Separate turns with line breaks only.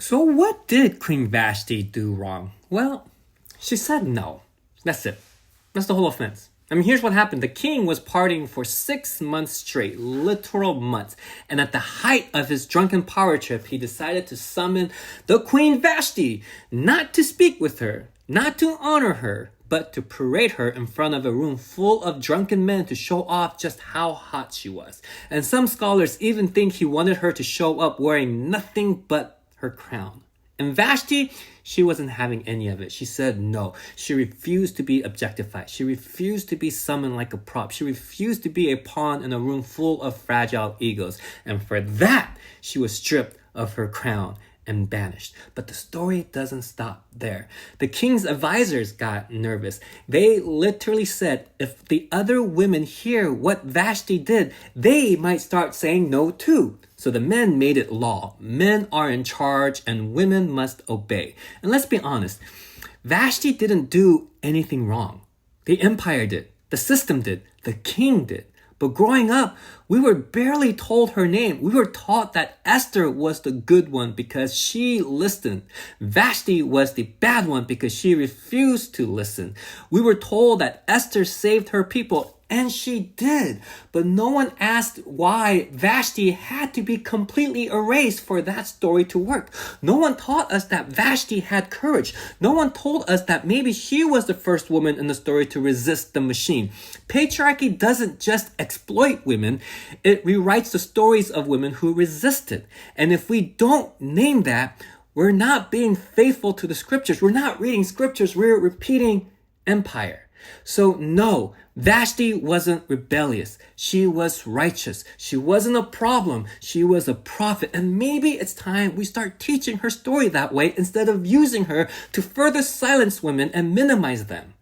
So what did Queen Vashti do wrong? Well, she said no. That's it. That's the whole offense. I mean, here's what happened. The king was partying for 6 months straight, literal months. And at the height of his drunken power trip, he decided to summon the Queen Vashti, not to speak with her, not to honor her, but to parade her in front of a room full of drunken men to show off just how hot she was. And some scholars even think he wanted her to show up wearing nothing but her crown. And Vashti, she wasn't having any of it. She said no. She refused to be objectified. She refused to be summoned like a prop. She refused to be a pawn in a room full of fragile egos. And for that, she was stripped of her crown and banished. But the story doesn't stop there. The king's advisors got nervous. They literally said, if the other women hear what Vashti did, they might start saying no too. So the men made it law. Men are in charge and women must obey. And let's be honest, Vashti didn't do anything wrong. The empire did. The system did. The king did. But growing up, we were barely told her name. We were taught that Esther was the good one because she listened. Vashti was the bad one because she refused to listen. We were told that Esther saved her people, and she did. But no one asked why Vashti had to be completely erased for that story to work. No one taught us that Vashti had courage. No one told us that maybe she was the first woman in the story to resist the machine. Patriarchy doesn't just exploit women, it rewrites the stories of women who resisted. And if we don't name that, we're not being faithful to the scriptures. We're not reading scriptures, we're repeating empire. So no, Vashti wasn't rebellious. She was righteous. She wasn't a problem. She was a prophet. And maybe it's time we start teaching her story that way instead of using her to further silence women and minimize them.